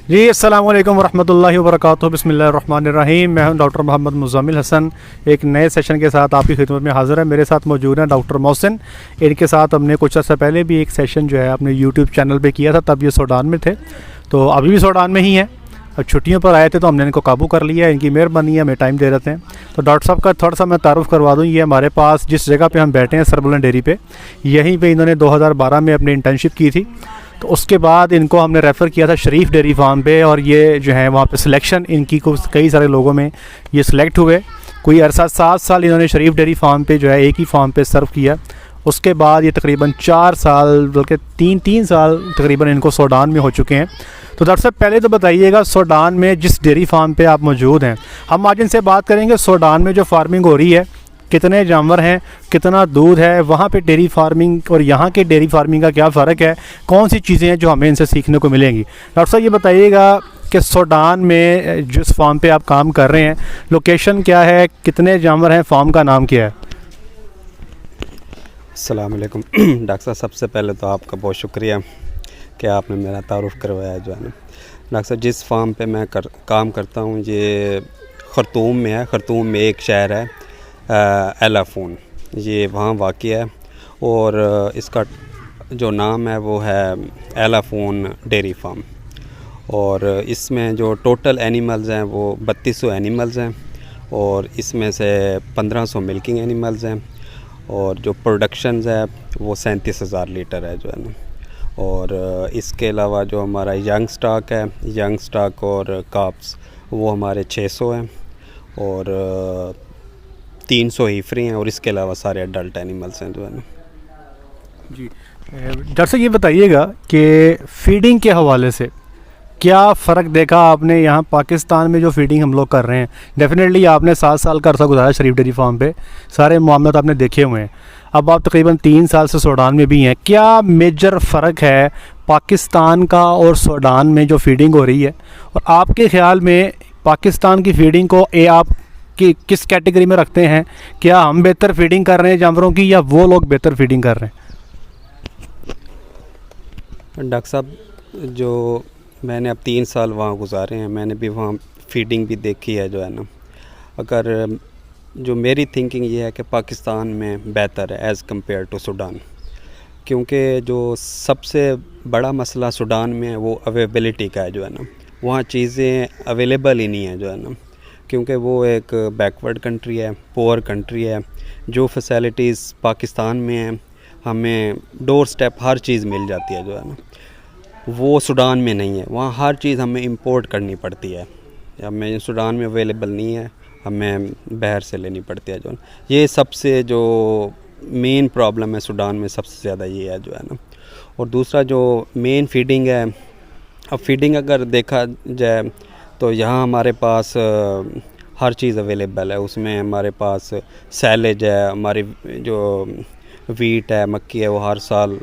जी अस्सलाम वालेकुम वरहमतुल्लाहि वबरकातुहू। बिस्मिल्लाहिर्रहमानिर्रहीम। मैं हूं डॉक्टर मोहम्मद मुज़म्मिल हसन। एक नए सेशन के साथ आपकी खिदमत में हाज़िर है। मेरे साथ मौजूद हैं डॉक्टर मोहसिन। इनके साथ हमने कुछ अर्सा पहले भी एक सेशन जो है अपने यूट्यूब चैनल पे किया था, तब ये सूडान में थे, तो अभी भी सूडान में ही हैं। अब छुट्टियों पर आए थे तो हमने इनको काबू कर लिया। इनकी मेहरबानी है, हमें टाइम दे रहे हैं। तो डॉक्टर साहब का थोड़ा सा मैं तारुफ़ करवा दूँ। ये हमारे पास जिस जगह पे हम बैठे हैं सरबुलंद डेयरी पे, यहीं पे इन्होंने 2012 में अपनी इंटर्नशिप की थी। तो उसके बाद इनको हमने रेफ़र किया था शरीफ डेयरी फार्म पे, और ये जो है वहाँ पे सिलेक्शन इनकी कुछ कई सारे लोगों में ये सिलेक्ट हुए। कोई अरसा 7 साल इन्होंने शरीफ डेयरी फार्म पे जो है एक ही फार्म पे सर्व किया। उसके बाद ये तकरीबन 4 साल बल्कि 3 साल तकरीबन इनको सूडान में हो चुके हैं। तो डॉक्टर साहब पहले तो बताइएगा, सूडान में जिस डेयरी फार्म पे आप मौजूद हैं, हम आज इनसे बात करेंगे सूडान में जो फार्मिंग हो रही है, कितने जानवर हैं, कितना दूध है, वहाँ पे डेयरी फार्मिंग और यहाँ के डेयरी फार्मिंग का क्या फ़र्क है, कौन सी चीज़ें हैं जो हमें इनसे सीखने को मिलेंगी। डॉक्टर साहब ये बताइएगा कि सूडान में जिस फार्म पे आप काम कर रहे हैं, लोकेशन क्या है, कितने जानवर हैं, फार्म का नाम क्या है? अस्सलाम वालेकुम डॉक्टर साहब, सबसे पहले तो आपका बहुत शुक्रिया कि आपने मेरा तारुफ़ करवाया जो है ना। डॉक्टर साहब, जिस फार्म पे मैं काम करता हूँ ये खरतूम में है। खरतूम में एक शहर है एलाफून, ये वहाँ वाक़ई है, और इसका जो नाम है वो है एलाफून डेयरी फार्म। और इसमें जो टोटल एनिमल्स हैं वो 3200 एनिमल्स हैं, और इसमें से 1500 मिल्किंग एनिमल्स हैं, और जो प्रोडक्शंस है वो 37,000 लीटर है जो है ना। और इसके अलावा जो हमारा यंग स्टॉक है, यंग स्टॉक और काप्स वो हमारे 600 हैं, और 300 ही फ्री हैं, और इसके अलावा सारे अडल्ट एनिमल्स हैं जो है ना। जी डॉक्टर साहब ये बताइएगा कि फ़ीडिंग के हवाले से क्या फ़र्क देखा आपने यहाँ पाकिस्तान में जो फ़ीडिंग हम लोग कर रहे हैं? डेफ़िनेटली आपने 7 साल का अर्सा गुजारा शरीफ डेयरी फार्म पे, सारे मामलात आपने देखे हुए हैं। अब आप तकरीबन 3 साल से सूडान में भी हैं। क्या मेजर फ़र्क है पाकिस्तान का और सूडान में जो फ़ीडिंग हो रही है? और आपके ख़्याल में पाकिस्तान की फ़ीडिंग को आप किस कैटेगरी में रखते हैं? क्या हम बेहतर फ़ीडिंग कर रहे हैं जानवरों की, या वो लोग बेहतर फ़ीडिंग कर रहे हैं? डॉक्टर साहब, जो मैंने अब 3 साल वहाँ गुजारे हैं, मैंने भी वहाँ फ़ीडिंग भी देखी है जो है ना। अगर जो मेरी थिंकिंग ये है कि पाकिस्तान में बेहतर है एज़ कम्पेयर टू सूडान, क्योंकि जो सबसे बड़ा मसला सूडान में है वो अवेलेबिलिटी का है जो है ना। वहाँ चीज़ें अवेलेबल ही नहीं है जो है ना, क्योंकि वो एक बैकवर्ड कंट्री है, पुअर कंट्री है। जो फैसिलिटीज़ पाकिस्तान में हैं, हमें डोर स्टेप हर चीज़ मिल जाती है जो है ना, वो सूडान में नहीं है। वहाँ हर चीज़ हमें इंपोर्ट करनी पड़ती है, हमें सूडान में अवेलेबल नहीं है, हमें बाहर से लेनी पड़ती है जो है। ये सबसे जो मेन प्रॉब्लम है सूडान में, सबसे ज़्यादा ये है जो है ना। और दूसरा जो मेन फीडिंग है, अब फीडिंग अगर देखा जाए तो यहाँ हमारे पास हर चीज़ अवेलेबल है। उसमें हमारे पास सैलेज है, हमारी जो वीट है, मक्की है, वो हर साल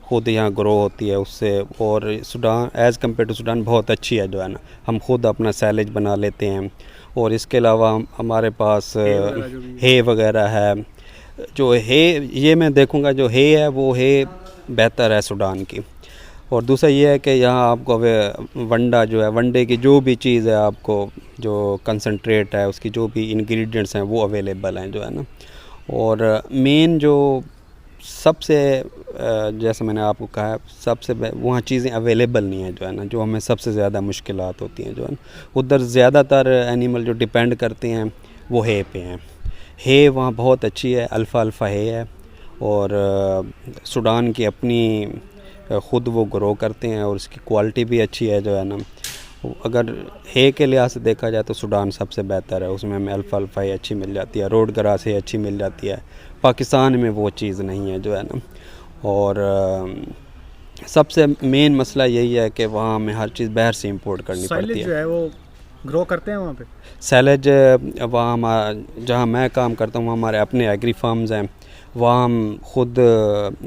खुद यहाँ ग्रो होती है उससे। और Sudan as compare to Sudan बहुत अच्छी है जो है ना, हम खुद अपना सैलेज बना लेते हैं। और इसके अलावा हमारे पास हे वगैरह है। जो हे, ये मैं देखूँगा जो हे है वो हे बेहतर है सूडान की। और दूसरा ये है कि यहाँ आपको वंडा जो है, वंडे की जो भी चीज़ है, आपको जो कंसंट्रेट है उसकी जो भी इंग्रेडिएंट्स हैं वो अवेलेबल हैं जो है ना। और मेन जो सबसे जैसे मैंने आपको कहा, सबसे वहाँ चीज़ें अवेलेबल नहीं है जो है ना, जो हमें सबसे ज़्यादा मुश्किलात होती हैं जो है ना। उधर ज़्यादातर एनिमल जो डिपेंड करते हैं वो हे पे हैं। हे वहाँ बहुत अच्छी है, अल्फ़ा हे है, और सूडान की अपनी ख़ुद वो ग्रो करते हैं, और उसकी क्वालिटी भी अच्छी है जो है ना। अगर हे के लिहाज से देखा जाए तो सूडान सबसे बेहतर है, उसमें हमें अल्फ़ा हे अच्छी मिल जाती है, रोड ग्रास हे अच्छी मिल जाती है। पाकिस्तान में वो चीज़ नहीं है जो है ना। और सबसे मेन मसला यही है कि वहाँ हमें हर चीज़ बाहर से इंपोर्ट करनी पड़ती है। जो है वो ग्रो करते हैं वहाँ पे सैलेज। वहाँ जहाँ मैं काम करता हूँ हमारे अपने एग्री फार्म्स हैं, वहाँ हम खुद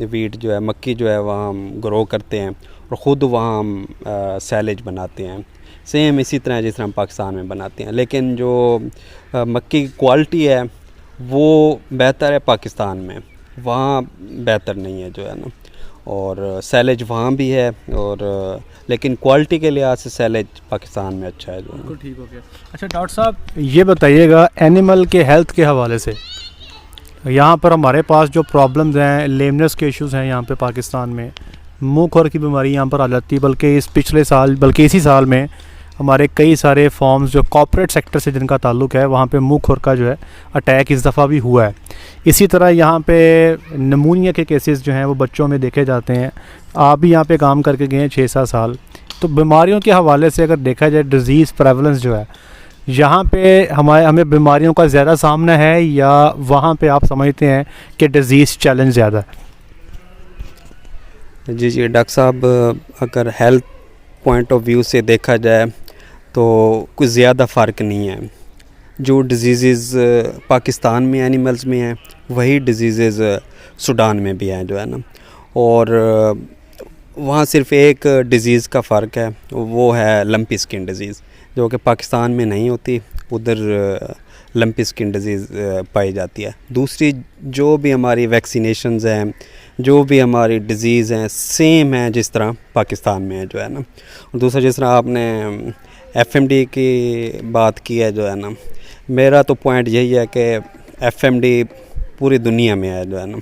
वीट जो है, मक्की जो है, वहाँ हम ग्रो करते हैं, और ख़ुद वहाँ हम सैलेज बनाते हैं, सेम इसी तरह जिस तरह हम पाकिस्तान में बनाते हैं। लेकिन जो मक्की की क्वालिटी है वो बेहतर है पाकिस्तान में, वहाँ बेहतर नहीं है जो है ना। और सैलेज वहाँ भी है, और लेकिन क्वालिटी के लिहाज से सैलेज पाकिस्तान में अच्छा है जो। बिल्कुल ठीक हो गया। अच्छा डॉक्टर साहब ये बताइएगा एनिमल के हेल्थ के हवाले से यहाँ पर हमारे पास जो प्रॉब्लम्स हैं, लेमनेस के इश्यूज़ हैं यहाँ पे पाकिस्तान में, मुँह खुर की बीमारी यहाँ पर आ जाती है, बल्कि इसी साल में हमारे कई सारे फॉर्म्स जो कॉर्पोरेट सेक्टर से जिनका ताल्लुक़ है वहाँ पे मुँह खुर का जो है अटैक इस दफ़ा भी हुआ है। इसी तरह यहाँ पे नमूनिया के केसेस जो हैं वो बच्चों में देखे जाते हैं। आप भी यहाँ पे काम करके गए हैं 6-7 साल, तो बीमारियों के हवाले से अगर देखा जाए डिज़ीज़ प्रेवलेंस जो है यहाँ पे हमें बीमारियों का ज़्यादा सामना है या वहाँ पे आप समझते हैं कि डिज़ीज़ चैलेंज ज़्यादा है? जी डॉक्टर साहब, अगर हेल्थ पॉइंट ऑफ व्यू से देखा जाए तो कुछ ज़्यादा फ़र्क नहीं है। जो डिजीज़ पाकिस्तान में एनिमल्स में हैं वही डिजीज़ सूडान में भी हैं जो है ना, और वहाँ सिर्फ एक डिज़ीज़ का फ़र्क है, वो है लंपी स्किन डिज़ीज़, जो कि पाकिस्तान में नहीं होती, उधर लंपी स्किन डिज़ीज़ पाई जाती है। दूसरी जो भी हमारी वैक्सीनेशंस हैं, जो भी हमारी डिज़ीज़ हैं, सेम है जिस तरह पाकिस्तान में है जो है ना। और दूसरा जिस तरह आपने एफएमडी की बात की है जो है ना, मेरा तो पॉइंट यही है कि एफएमडी पूरी दुनिया में है जो है ना।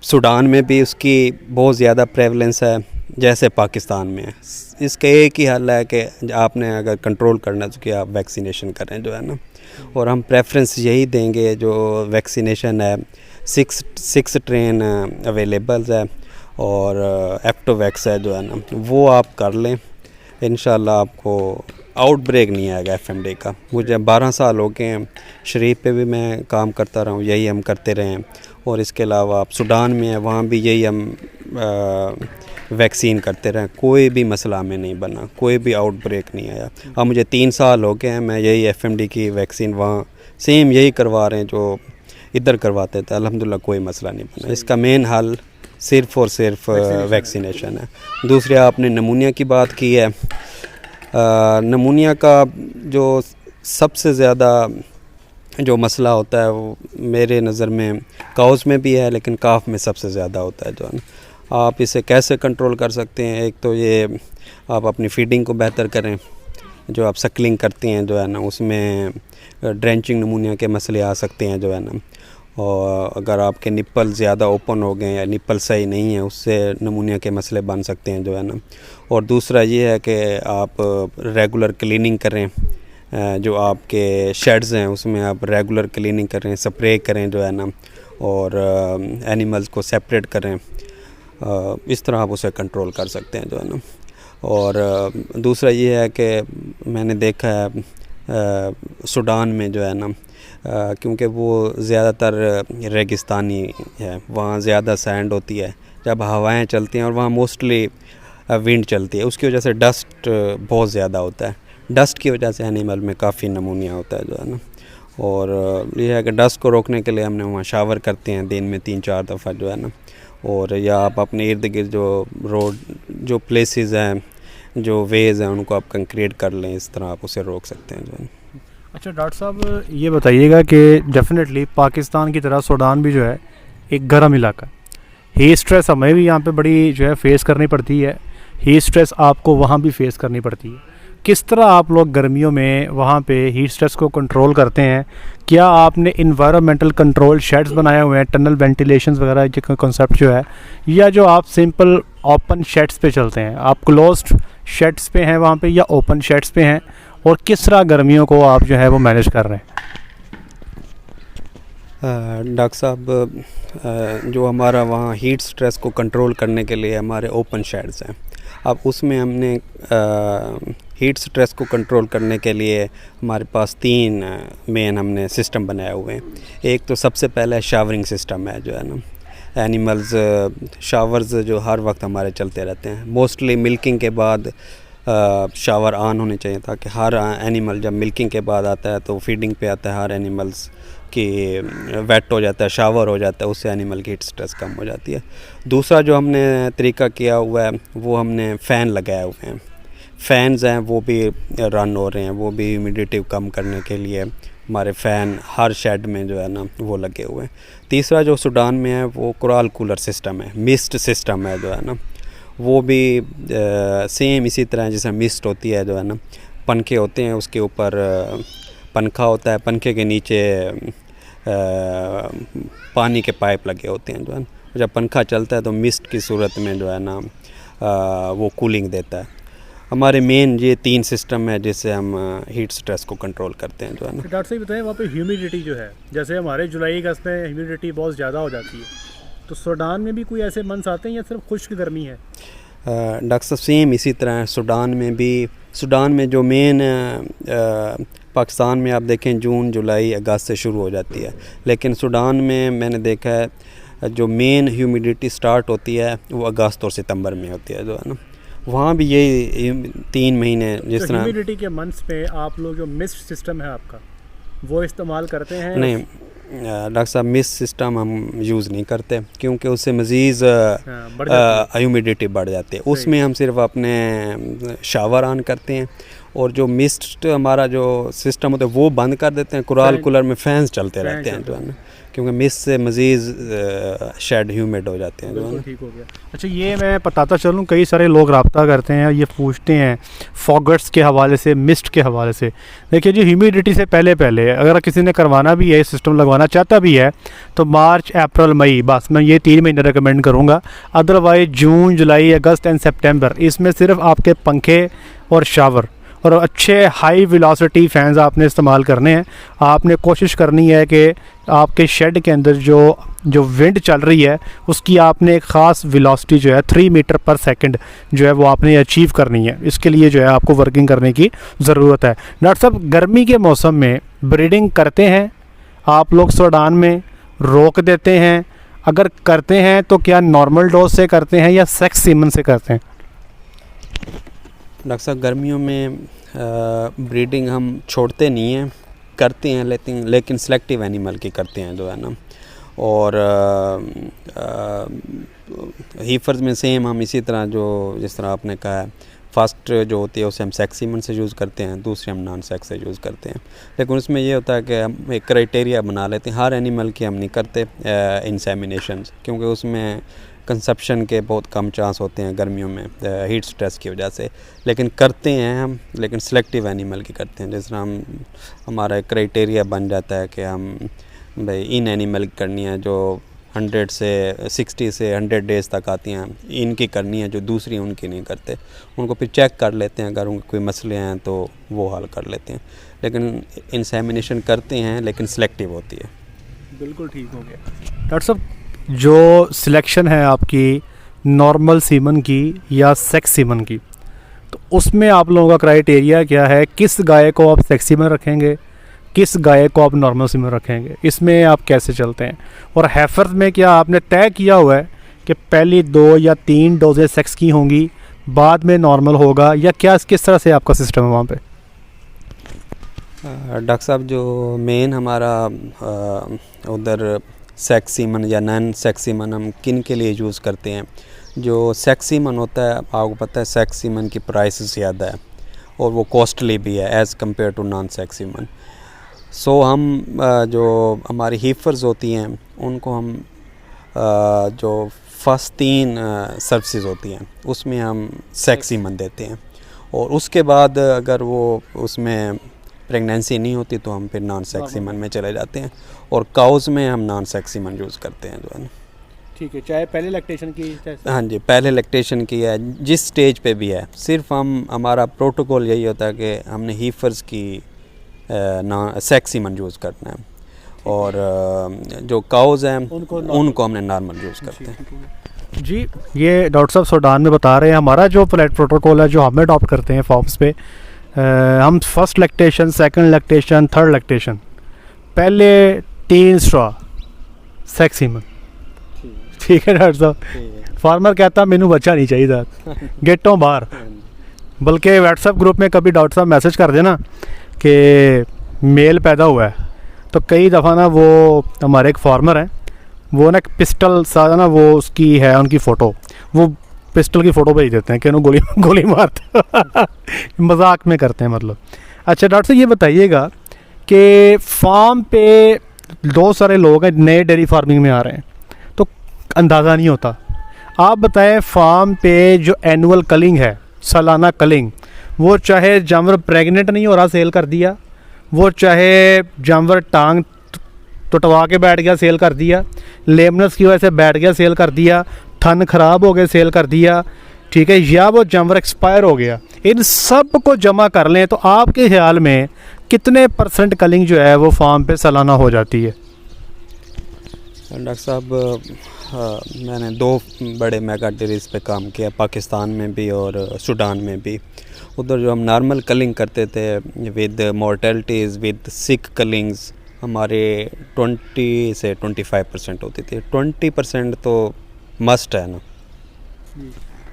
सूडान में भी उसकी बहुत ज़्यादा प्रेवलेंस है जैसे पाकिस्तान में है। इसका एक ही हल है कि आपने अगर कंट्रोल करना तो कि आप वैक्सीनेशन करें जो है ना, और हम प्रेफरेंस यही देंगे जो वैक्सीनेशन है। 6 ट्रेन अवेलेबल्स है और एप्टोवैक्स है जो है ना, वो आप कर लें, इंशाल्लाह आपको आउटब्रेक नहीं आएगा एफएमडी का। मुझे 12 साल हो गए हैं, शरीफ पे भी मैं काम करता रहा हूँ, यही हम करते रहे हैं। और इसके अलावा आप सूडान में है, वहाँ भी यही हम वैक्सीन करते रहे, कोई भी मसला हमें नहीं बना, कोई भी आउटब्रेक नहीं आया। अब मुझे 3 साल हो गए हैं, मैं यही एफएमडी की वैक्सीन वहाँ सेम यही करवा रहे हैं जो इधर करवाते थे, अल्हम्दुलिल्लाह कोई मसला नहीं बना। इसका मेन हल सिर्फ़ और सिर्फ वैक्सीनेशन है। दूसरे आपने नमूनिया की बात की है, नमूनिया का जो सबसे ज़्यादा जो मसला होता है वो मेरे नज़र में काउस में भी है, लेकिन काफ में सबसे ज़्यादा होता है जो है ना। आप इसे कैसे कंट्रोल कर सकते हैं? एक तो ये आप अपनी फीडिंग को बेहतर करें, जो आप सकलिंग करती हैं जो है ना, उसमें ड्रेंचिंग नमूनिया के मसले आ सकते हैं जो है ना। और अगर आपके निप्पल ज़्यादा ओपन हो गए या निप्पल सही नहीं है, उससे नमूनिया के मसले बन सकते हैं जो है ना। और दूसरा ये है कि आप रेगुलर क्लीनिंग करें, जो आपके शेड्स हैं उसमें आप रेगुलर क्लीनिंग करें, स्प्रे करें जो है ना, और एनिमल्स को सेपरेट करें। इस तरह आप उसे कंट्रोल कर सकते हैं जो है ना। और दूसरा ये है कि मैंने देखा है सूडान में जो है ना, क्योंकि वो ज़्यादातर रेगिस्तानी है, वहाँ ज़्यादा सैंड होती है, जब हवाएं चलती हैं और वहाँ मोस्टली विंड चलती है, उसकी वजह से डस्ट बहुत ज़्यादा होता है। डस्ट की वजह से एनिमल में काफ़ी नमूनिया होता है जो है ना। और ये है कि डस्ट को रोकने के लिए हमने वहाँ शावर करते हैं दिन में 3-4 दफ़ा जो है ना। और या आप अपने इर्द गिर्द जो रोड जो प्लेसेस हैं, जो वेज़ हैं, उनको आप कंक्रीट कर लें, इस तरह आप उसे रोक सकते हैं जो है। अच्छा डॉक्टर साहब ये बताइएगा कि डेफिनेटली पाकिस्तान की तरह सूडान भी जो है एक गर्म इलाका, हीट स्ट्रेस हमें भी यहाँ पे बड़ी जो है फेस करनी पड़ती है, हीट स्ट्रेस आपको वहाँ भी फेस करनी पड़ती है। किस तरह आप लोग गर्मियों में वहाँ पे हीट स्ट्रेस को कंट्रोल करते हैं? क्या आपने इन्वायरमेंटल कंट्रोल शेड्स बनाए हुए हैं, टनल वेंटिलेशंस वगैरह के कॉन्सेप्ट जो है, या जो आप सिंपल ओपन शेड्स पे चलते हैं? आप क्लोज्ड शेड्स पे हैं वहाँ पे या ओपन शेड्स पे हैं, और किस तरह गर्मियों को आप जो है वो मैनेज कर रहे हैं? डॉक्टर साहब, जो हमारा वहाँ हीट स्ट्रेस को कंट्रोल करने के लिए हमारे ओपन शेड्स हैं। अब उसमें हमने हीट स्ट्रेस को कंट्रोल करने के लिए हमारे पास 3 मेन हमने सिस्टम बनाए हुए हैं। एक तो सबसे पहले शावरिंग सिस्टम है जो है ना, एनिमल्स शावर्स जो हर वक्त हमारे चलते रहते हैं। मोस्टली मिल्किंग के बाद शावर ऑन होने चाहिए, ताकि हर एनिमल जब मिल्किंग के बाद आता है तो फीडिंग पे आता है, हर एनिमल्स कि वेट हो जाता है, शावर हो जाता है, उससे एनिमल की हीट स्ट्रेस कम हो जाती है। दूसरा जो हमने तरीका किया हुआ है वो हमने फ़ैन लगाए हुए हैं। फ़ैन्स हैं वो भी रन हो रहे हैं, वो भी ह्यूमिडिटी कम करने के लिए, हमारे फ़ैन हर शेड में जो है ना वो लगे हुए हैं। तीसरा जो सूडान में है वो कोराल कूलर सिस्टम है, मिस्ट सिस्टम है जो है ना, वो भी सेम इसी तरह जैसे मिस्ट होती है जो है ना, पंखे होते हैं, उसके ऊपर पंखा होता है, पंखे के नीचे पानी के पाइप लगे होते हैं जो है ना, जब पंखा चलता है तो मिस्ट की सूरत में जो है ना वो कूलिंग देता है। हमारे मेन ये 3 सिस्टम है जिससे हम हीट स्ट्रेस को कंट्रोल करते हैं जो है ना। डॉक्टर साहब बताएं, वहाँ पे ह्यूमिडिटी जो है, जैसे हमारे जुलाई अगस्त में ह्यूमिडिटी बहुत ज़्यादा हो जाती है, तो सूडान में भी कोई ऐसे मंथ्स आते हैं या सिर्फ खुश्क गर्मी है? डॉक्टर साहब सेम इसी तरह है सूडान में भी। सूडान में जो मेन पाकिस्तान में आप देखें जून जुलाई अगस्त से शुरू हो जाती है, लेकिन सूडान में मैंने देखा है जो मेन ह्यूमिडिटी स्टार्ट होती है वो अगस्त और सितंबर में होती है जो है ना। वहाँ भी यही 3 महीने जिस तरह ह्यूमिडिटी के मंथ्स पे आप लोग जो मिस्ट सिस्टम है आपका वो इस्तेमाल करते हैं? नहीं डॉक्टर साहब, मिस्ट सिस्टम हम यूज़ नहीं करते क्योंकि उससे मज़ीद ह्यूमिडिटी बढ़ जाती है। उसमें हम सिर्फ अपने शावर ऑन करते हैं और जो मिस्ट हमारा जो सिस्टम होता है वो बंद कर देते हैं। कोराल कूलर में फ़ैन्स चलते रहते हैं जो है ना, क्योंकि मिस्ट से मज़ीद शेड ह्यूमिड हो जाते हैं जो है ना। ठीक हो गया। अच्छा, ये मैं बताता चलूँ, कई सारे लोग रब्ता करते हैं, ये पूछते हैं फॉगट्स के हवाले से, मिस्ट के हवाले से। देखिए जी, ह्यूमिडिटी से पहले अगर किसी ने करवाना भी है, सिस्टम लगवाना चाहता भी है, तो मार्च अप्रैल मई, बस मैं ये 3 महीने रिकमेंड करूँगा। Otherwise June July August and सितंबर, इसमें सिर्फ आपके पंखे और शावर और अच्छे हाई वेलोसिटी फैंस आपने इस्तेमाल करने हैं। आपने कोशिश करनी है कि आपके शेड के अंदर जो विंड चल रही है उसकी आपने एक ख़ास वेलोसिटी जो है 3 मीटर पर सेकंड जो है वो आपने अचीव करनी है। इसके लिए जो है आपको वर्किंग करने की ज़रूरत है। डॉक्टर साहब, गर्मी के मौसम में ब्रीडिंग करते हैं आप लोग सूडान में, रोक देते हैं? अगर करते हैं तो क्या नॉर्मल डोज से करते हैं या सेक्स सीमन से करते हैं? डॉक्टर साहब, गर्मियों में ब्रीडिंग हम छोड़ते नहीं हैं, करते हैं, लेकिन सेलेक्टिव एनिमल की करते हैं जो है ना। और हीफर्स में सेम हम इसी तरह जो जिस तरह आपने कहा है, फर्स्ट जो होती है उसे हम सेक्स सीमन से यूज़ करते हैं, दूसरे हम नॉन सेक्स से यूज़ करते हैं। लेकिन उसमें ये होता है कि हम एक क्राइटेरिया बना लेते हैं, हर एनिमल की हम नहीं करते इंसेमिनेशन, क्योंकि उसमें कंसेप्शन के बहुत कम चांस होते हैं गर्मियों में हीट स्ट्रेस की वजह से। लेकिन करते हैं हम, लेकिन सिलेक्टिव एनिमल की करते हैं। जिस तरह हमारा एक क्राइटेरिया बन जाता है कि हम भाई इन एनिमल की करनी है जो 100 से 60 से 100 डेज़ तक आती हैं, इनकी करनी है, जो दूसरी उनकी नहीं करते। उनको फिर चेक कर लेते हैं, अगर उनके कोई मसले हैं तो वो हल कर लेते हैं। लेकिन इंसेमिनेशन करते हैं, लेकिन सिलेक्टिव होती है। बिल्कुल ठीक हो गया। डॉक्टर साहब, जो सिलेक्शन है आपकी नॉर्मल सीमन की या सेक्स सीमन की, तो उसमें आप लोगों का क्राइटेरिया क्या है? किस गाय को आप सेक्स सीमन रखेंगे, किस गाय को आप नॉर्मल सीमन रखेंगे, इसमें आप कैसे चलते हैं? और हैफर्स में क्या आपने तय किया हुआ है कि पहली 2 या 3 डोजें सेक्स की होंगी, बाद में नॉर्मल होगा, या क्या किस तरह से आपका सिस्टम है वहाँ पे? डॉक्टर साहब, जो मेन हमारा उधर सेक्स सीमन या नॉन सेक्स सीमन हम किन के लिए यूज़ करते हैं? जो सेक्स सीमन होता है, आपको पता है सेक्स सीमन की प्राइस ज़्यादा है और वो कॉस्टली भी है as compare to non sex semen. So हम जो हमारी हीफर्स होती हैं उनको हम जो फर्स्ट 3 सर्विसेज होती हैं उसमें हम सेक्स सीमन देते हैं, और उसके बाद अगर वो उसमें प्रेगनेंसी नहीं होती तो हम फिर नॉन सेक्स सीमन में चले जाते हैं, और काउज़ में हम नॉन सेक्स सीमन यूज़ करते हैं जो है ना। ठीक है, चाहे पहले लैक्टेशन की? हाँ जी, पहले लैक्टेशन की है, जिस स्टेज पे भी है, सिर्फ हमारा प्रोटोकॉल यही होता है कि हमने हीफर्स की सेक्स सीमन यूज़ करना है, और जो काउज़ हैं उनको हमने नॉर्मल यूज़ करते हैं। जी, ये डॉक्टर साहब सूडान में बता रहे हैं हमारा जो प्रोटोकॉल है जो हम अडॉप्ट करते हैं फॉर्म्स पे, हम first lactation, second lactation, third lactation, पहले 3 स्ट्रॉ सेक्स सीमन। ठीक है डॉक्टर साहब, फार्मर कहता मैनू बच्चा नहीं चाहिए गेटों बाहर, बल्कि व्हाट्सएप ग्रुप में कभी डॉक्टर साहब मैसेज कर देना कि मेल पैदा हुआ है, तो कई दफ़ा ना वो हमारे एक फार्मर हैं, वो ना एक पिस्टल सा ना वो उसकी है उनकी फ़ोटो, वो पिस्टल की फ़ोटो भेज देते हैं कि उन्होंने गोली मारते मजाक में करते हैं मतलब। अच्छा डॉक्टर साहब, ये बताइएगा कि फार्म पे बहुत सारे लोग हैं नए डेयरी फार्मिंग में आ रहे हैं तो अंदाज़ा नहीं होता। आप बताएं, फार्म पे जो एनुअल कलिंग है, सालाना कलिंग, वो चाहे जानवर प्रेग्नेंट नहीं हो रहा सेल कर दिया, वो चाहे जानवर टांग टुटवा के बैठ गया सेल कर दिया, लेमनस की वजह से बैठ गया सेल कर दिया, थन खराब हो गए सेल कर दिया, ठीक है, या वो जानवर एक्सपायर हो गया, इन सब को जमा कर लें तो आपके ख्याल में कितने % कलिंग जो है वो फार्म पे सालाना हो जाती है? डॉक्टर साहब, मैंने 2 बड़े मेगा डेयरीज पे काम किया, पाकिस्तान में भी और सूडान में भी। उधर जो हम नॉर्मल कलिंग करते थे विद मोर्टेलिटीज़ विद सिक कलिंग्स, हमारे 20 से 25% होती थी। 20% तो मस्ट है ना।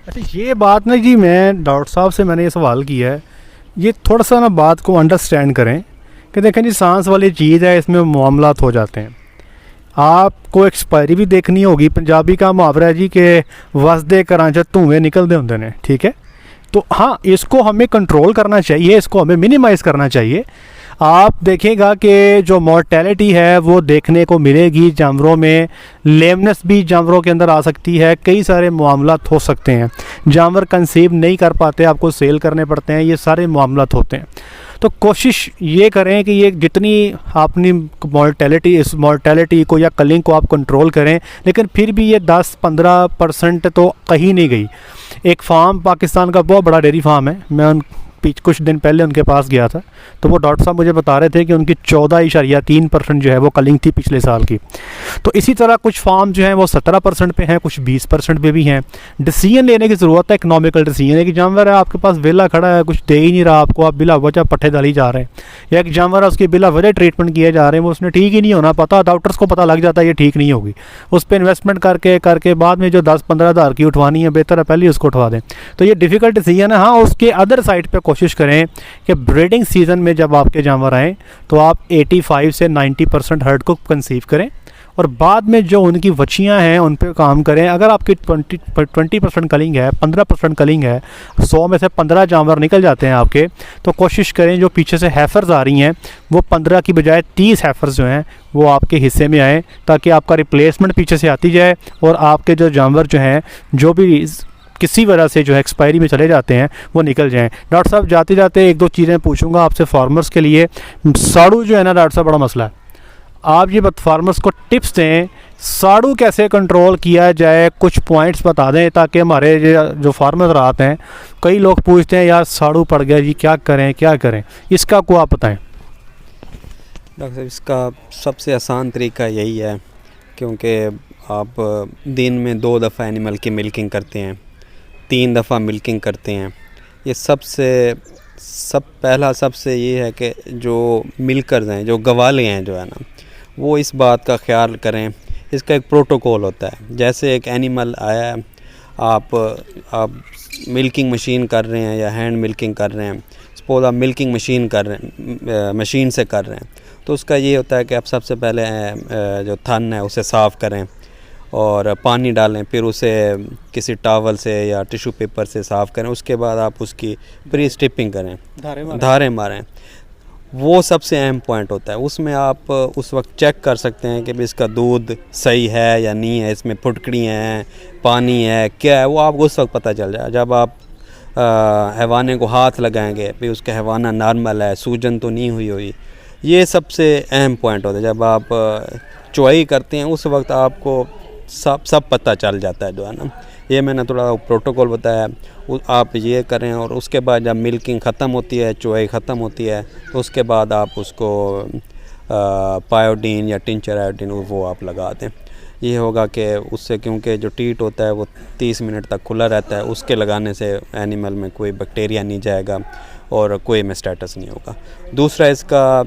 अच्छा, ये बात ना जी, मैं डॉक्टर साहब से मैंने ये सवाल किया है, ये थोड़ा सा ना बात को अंडरस्टैंड करें कि देखें जी, सांस वाली चीज़ है, इसमें मामलात हो जाते हैं। आपको एक्सपायरी भी देखनी होगी। पंजाबी का मुहावरा है जी कि वसदे घरां च धुएं निकलते होंगे ने, ठीक है। तो हाँ, इसको हमें कंट्रोल करना चाहिए, इसको हमें मिनिमाइज़ करना चाहिए। आप देखेगा कि जो मॉर्टेलिटी है वो देखने को मिलेगी जानवरों में, लेमनेस भी जानवरों के अंदर आ सकती है, कई सारे मामलात हो सकते हैं, जानवर कंसीव नहीं कर पाते, आपको सेल करने पड़ते हैं, ये सारे मामलात होते हैं। तो कोशिश ये करें कि ये जितनी अपनी मॉर्टेलिटी, इस मॉर्टेलिटी को या कलिंग को आप कंट्रोल करें, लेकिन फिर भी ये 10-15% तो कहीं नहीं गई। एक फार्म, पाकिस्तान का बहुत बड़ा डेयरी फार्म है, मैं कुछ दिन पहले उनके पास गया था, तो वो डॉक्टर साहब मुझे बता रहे थे कि उनकी 14.3% जो है वो कलिंग थी पिछले साल की। तो इसी तरह कुछ फार्म जो हैं वो 17% पे हैं, कुछ 20% पे भी हैं। डिसीजन लेने की ज़रूरत है, इकनॉमिकल डिसीजन है कि जानवर है आपके पास वेला खड़ा है, कुछ दे ही नहीं रहा आपको, आप बिला वजह पट्ठे डाली जा रहे हैं, या एक जानवर है उसकी बिला वजह ट्रीटमेंट किए जा रहे हैं, वो उसने ठीक ही नहीं होना, पता डॉक्टर्स को पता लग जाता है ये ठीक नहीं होगी, उस पर इन्वेस्टमेंट करके बाद में जो 10-15 हज़ार की उठवानी है, बेहतर है पहले उसको उठवा दें। तो ये डिफ़िकल्ट डिसीजन है। हाँ, उसके अदर साइड पर कोशिश करें कि ब्रीडिंग सीज़न में जब आपके जानवर आएँ तो आप 85 से 90% हर्ड को कंसीव करें, और बाद में जो उनकी बच्चियां हैं उन पे काम करें। अगर आपकी 20% कलिंग है, 15% कलिंग है, 100 में से 15 जानवर निकल जाते हैं आपके, तो कोशिश करें जो पीछे से हैफर्स आ रही हैं वो 15 की बजाय 30 हैफर्स जो हैं वो आपके हिस्से में आएँ, ताकि आपका रिप्लेसमेंट पीछे से आती जाए और आपके जो जानवर जो हैं जो भी किसी वजह से जो है एक्सपायरी में चले जाते हैं वो निकल जाएं। डॉक्टर साहब, जाते जाते 1-2 चीज़ें पूछूंगा आपसे फार्मर्स के लिए। साड़ू जो है ना डॉक्टर साहब, बड़ा मसला है, आप ये फार्मर्स को टिप्स दें, साड़ू कैसे कंट्रोल किया जाए, कुछ पॉइंट्स बता दें ताकि हमारे जो फार्मर्स आते हैं, कई लोग पूछते हैं यार साड़ू पड़ गया जी, क्या करें, इसका को आप बताएं। डॉक्टर साहब, इसका सबसे आसान तरीका यही है, क्योंकि आप दिन में 2 दफ़ा एनिमल की मिल्किंग करते हैं, 3 दफ़ा मिल्किंग करते हैं। ये पहला सबसे ये है कि जो मिल्कर्स हैं, जो गवाले हैं जो है ना, वो इस बात का ख्याल करें। इसका एक प्रोटोकॉल होता है। जैसे एक एनिमल आया है, आप मिल्किंग मशीन कर रहे हैं या हैंड मिल्किंग कर रहे हैं, सपोज आप मिल्किंग मशीन से कर रहे हैं, तो उसका ये होता है कि आप सबसे पहले जो थन है उसे साफ़ करें और पानी डालें, फिर उसे किसी टॉवल से या टिश्यू पेपर से साफ़ करें। उसके बाद आप उसकी प्री स्ट्रिपिंग करें, धारें मारें। वो सबसे अहम पॉइंट होता है। उसमें आप उस वक्त चेक कर सकते हैं कि इसका दूध सही है या नहीं है, इसमें फुटकड़ी हैं, पानी है, क्या है, वो आपको उस वक्त पता चल जाए। जब आप हैवाने को हाथ लगाएंगे, फिर उसका हैवाना नॉर्मल है, सूजन तो नहीं हुई, ये सबसे अहम पॉइंट होता है। जब आप चुआई करते हैं उस वक्त आपको सब पता चल जाता है जो है ना। ये मैंने थोड़ा प्रोटोकॉल बताया, आप ये करें। और उसके बाद जब मिल्किंग ख़त्म होती है, चुआई ख़त्म होती है, तो उसके बाद आप उसको पायोडीन या टिंचर आयोडीन वो आप लगा दें। ये होगा कि उससे, क्योंकि जो टीट होता है वो 30 मिनट तक खुला रहता है, उसके लगाने से एनिमल में कोई बैक्टीरिया नहीं जाएगा और कोई मेस्टाइटिस नहीं होगा। दूसरा इसका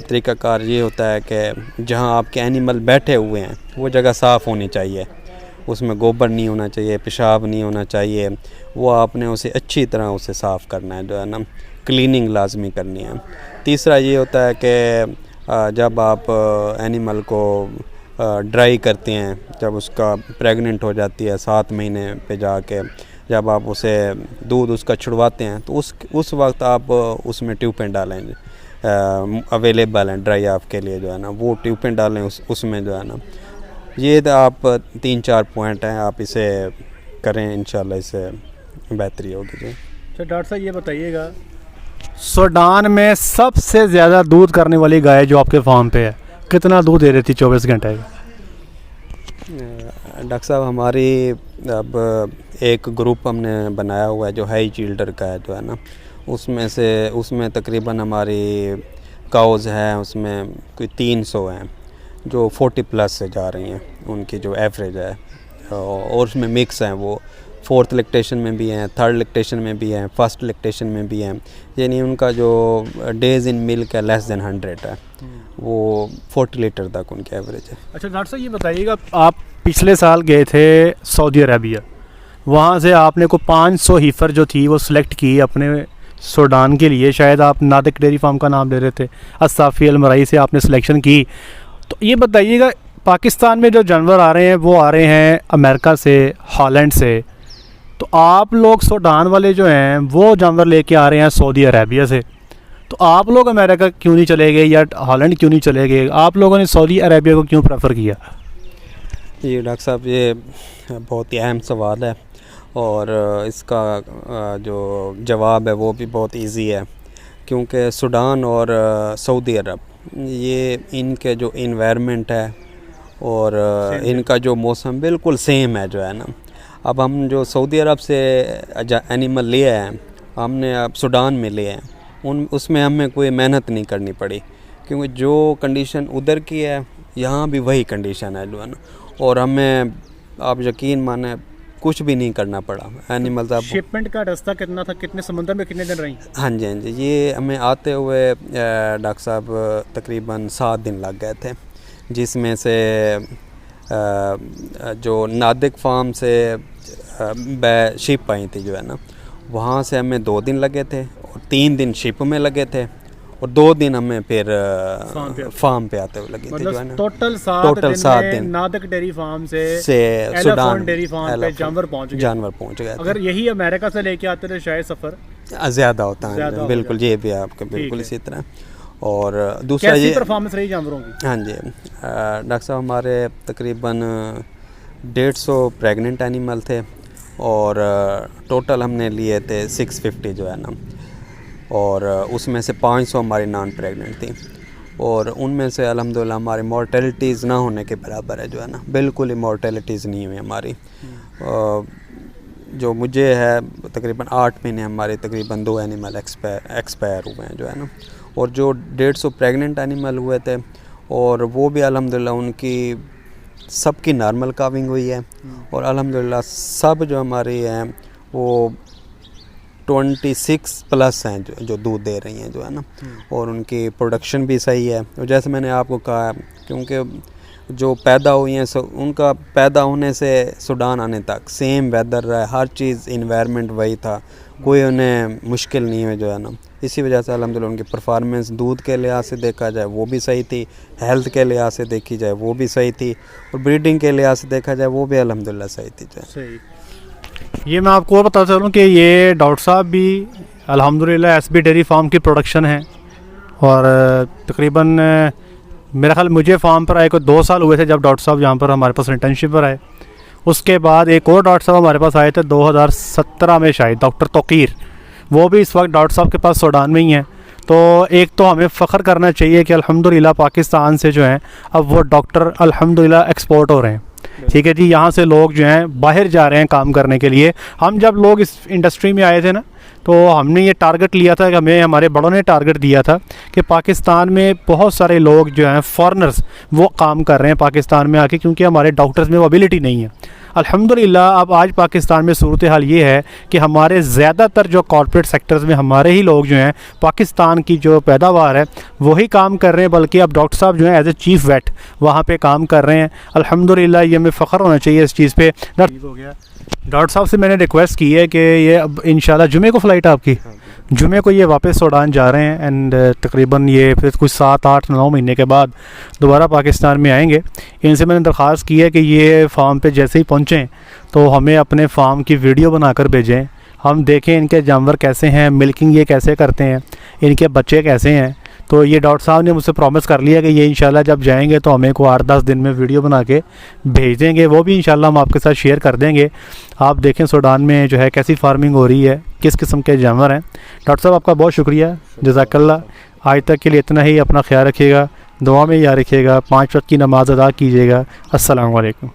तरीक़ाकार ये होता है कि जहाँ आपके एनिमल बैठे हुए हैं वो जगह साफ़ होनी चाहिए, उसमें गोबर नहीं होना चाहिए, पेशाब नहीं होना चाहिए। वो आपने उसे अच्छी तरह उसे साफ़ करना है जो है ना, क्लीनिंग लाजमी करनी है। तीसरा ये होता है कि जब आप एनिमल को ड्राई करते हैं, जब उसका प्रेग्नेंट हो जाती है 7 महीने पे जाके, जब आप उसे दूध उसका छुड़वाते हैं, तो उस वक्त आप उसमें ट्यूबें डालें, अवेलेबल हैं ड्राई ऑफ के लिए जो है ना, वो ट्यूबें डालें उसमें जो है ना। ये तो आप 3-4 पॉइंट हैं, आप इसे करें, इंशाल्लाह इससे बेहतरी होगी जी। तो डॉक्टर साहब ये बताइएगा, सूडान में सबसे ज़्यादा दूध करने वाली गाय जो आपके फार्म पे है, कितना दूध दे रही थी 24 घंटे का? डॉक्टर साहब, हमारी अब एक ग्रुप हमने बनाया हुआ है जो हाई चील्डर का है जो है ना, उसमें तकरीबन हमारी काउज़ है, उसमें कोई 300 हैं जो 40 प्लस से जा रही हैं, उनकी जो एवरेज है, और उसमें मिक्स हैं, वो 4th लैक्टेशन में भी हैं, 3rd लैक्टेशन में भी हैं, 1st लैक्टेशन में भी हैं, यानी उनका जो डेज़ इन मिल्क है लेस देन 100 है, वो 40 लीटर तक उनकी एवरेज है। अच्छा डॉक्टर साहब ये बताइएगा, आप पिछले साल गए थे सऊदी अरबिया, वहाँ से आपने को 500 हीफर जो थी वो सिलेक्ट की अपने सूडान के लिए, शायद आप नादिक डेयरी फार्म का नाम ले रहे थे, असाफ़ी अलमराई से आपने सिलेक्शन की। तो ये बताइएगा, पाकिस्तान में जो जानवर आ रहे हैं वो आ रहे हैं अमेरिका से, हॉलैंड से, तो आप लोग सूडान वाले जो हैं वो जानवर लेके आ रहे हैं सऊदी अरबिया से, तो आप लोग अमेरिका क्यों नहीं चले गए या हॉलैंड क्यों नहीं चले गए? आप लोगों ने सऊदी अरबिया को क्यों प्रेफर किया? ये डॉक्टर साहब, ये बहुत ही अहम सवाल है और इसका जो जवाब है वो भी बहुत इजी है, क्योंकि सूडान और सऊदी अरब, ये इनके जो इन्वायरमेंट है और इनका जो मौसम बिल्कुल सेम है जो है ना। अब हम जो सऊदी अरब से एनिमल लिए हैं, हमने अब सूडान में लिए हैं, उसमें हमें कोई मेहनत नहीं करनी पड़ी, क्योंकि जो कंडीशन उधर की है यहाँ भी वही कंडीशन है जो है ना, और हमें आप यकीन माने कुछ भी नहीं करना पड़ा। एनिमल्स आप शिपमेंट का रास्ता कितना था, कितने समुद्र में कितने दिन रही? हाँ जी, हाँ जी, ये हमें आते हुए डॉक्टर साहब तकरीबन 7 दिन लग गए थे, जिसमें से जो नादिक फार्म से शिप आई थी जो है ना, वहाँ से हमें 2 दिन लगे थे, और 3 दिन शिप में लगे थे, और 2 दिन हमें फिर फार्म पे आते हुए लगे थे जो है ना। टोटल 7 दिन नादिक डेयरी फार्म से सूडान डेयरी फार्म पे जानवर पहुँच गए। अगर यही अमेरिका से लेके आते थे शायद सफ़र ज़्यादा होता है, बिल्कुल, ये भी आपके बिल्कुल इसी तरह। और दूसरा ये परफॉर्मेंस रही जानवरों की? हाँ जी डॉक्टर साहब, हमारे तकरीबन 150 प्रेग्नेंट एनिमल थे, और टोटल हमने लिए थे 650 जो है ना, और उसमें से 500 हमारी नॉन प्रेग्नेंट थी, और उनमें से अल्हम्दुलिल्लाह हमारी मॉर्टेलिटीज़ ना होने के बराबर है जो है ना, बिल्कुल ही मॉर्टेलिटीज़ नहीं हुई हमारी। जो मुझे है तकरीबन 8 महीने हमारे तकरीबन 2 एनिमल एक्सपायर हुए हैं जो है ना, और जो 150 प्रेग्नेंट एनिमल हुए थे, और वो भी अल्हम्दुलिल्लाह उनकी सबकी नॉर्मल काविंग हुई है, और अल्हम्दुलिल्लाह सब जो हमारी हैं वो 26 प्लस हैं जो दूध दे रही हैं जो है ना, और उनकी प्रोडक्शन भी सही है। और जैसे मैंने आपको कहा, क्योंकि जो पैदा हुई हैं उनका पैदा होने से सूडान आने तक सेम वेदर रहा है, हर चीज़ इन्वायरमेंट वही था, कोई उन्हें मुश्किल नहीं हुई जो है ना। इसी वजह से अल्हम्दुलिल्लाह उनकी परफॉर्मेंस दूध के लिहाज से देखा जाए वो भी सही थी, हेल्थ के लिहाज से देखी जाए वो भी सही थी, और ब्रीडिंग के लिहाज से देखा जाए वो भी अल्हम्दुलिल्लाह सही थी जो सही। ये मैं आपको बता चलूँ कि ये डॉक्टर साहब भी अल्हम्दुलिल्लाह एसबी डेयरी फार्म की प्रोडक्शन है, और तकरीबन मेरा ख्याल मुझे फार्म पर आए को 2 साल हुए थे जब डॉक्टर साहब यहाँ पर हमारे पास इंटर्नशिप पर आए। उसके बाद एक और डॉक्टर साहब हमारे पास आए थे 2017 में शायद, डॉक्टर तोकीर, वो भी इस वक्त डॉक्टर साहब के पास सूडान में ही हैं। तो एक तो हमें फ़ख्र करना चाहिए कि अल्हम्दुलिल्लाह पाकिस्तान से जो हैं अब वो डॉक्टर अल्हम्दुलिल्लाह एक्सपोर्ट हो रहे हैं। ठीक है जी, यहाँ से लोग जो हैं बाहर जा रहे हैं काम करने के लिए। हम जब लोग इस इंडस्ट्री में आए थे ना, तो हमने ये टारगेट लिया था कि हमें हमारे बड़ों ने टारगेट दिया था कि पाकिस्तान में बहुत सारे लोग जो हैं फॉरेनर्स वो काम कर रहे हैं पाकिस्तान में आके, क्योंकि हमारे डॉक्टर्स में वो एबिलिटी नहीं है। अल्हम्दुलिल्लाह अब आज पाकिस्तान में सूरत हाल ये है कि हमारे ज़्यादातर जो कॉर्पोरेट सेक्टर्स में हमारे ही लोग जो हैं पाकिस्तान की जो पैदावार है वही काम कर रहे हैं, बल्कि अब डॉक्टर साहब जो हैं एज ए चीफ़ वेट वहाँ पे काम कर रहे हैं। अल्हम्दुलिल्लाह ये हमें फ़ख्र होना चाहिए इस चीज़ पे। हो गया डॉक्टर साहब से मैंने रिक्वेस्ट की है कि ये अब इंशाल्लाह जुमे को फ़्लाइट आपकी, जुमे को ये वापस सूडान जा रहे हैं, एंड तकरीबन ये फिर कुछ 7, 8, 9 महीने के बाद दोबारा पाकिस्तान में आएंगे। इनसे मैंने दरख्वास्त की है कि ये फार्म पे जैसे ही पहुँचें तो हमें अपने फार्म की वीडियो बनाकर भेजें, हम देखें इनके जानवर कैसे हैं, मिल्किंग ये कैसे करते हैं, इनके बच्चे कैसे हैं, तो ये डॉक्टर साहब ने मुझसे प्रॉमिस कर लिया कि ये इंशाल्लाह जब जाएंगे तो हमें को 8-10 दिन में वीडियो बना के भेज देंगे, वो भी इंशाल्लाह हम आपके साथ शेयर कर देंगे। आप देखें सूडान में जो है कैसी फार्मिंग हो रही है, किस किस्म के जानवर हैं। डॉक्टर साहब आपका बहुत शुक्रिया, जज़ाकल्लाह। आज तक के लिए इतना ही, अपना ख्याल रखिएगा, दुआ में याद रखिएगा, 5 वक्त की नमाज़ अदा कीजिएगा। अस्सलामु अलैकुम।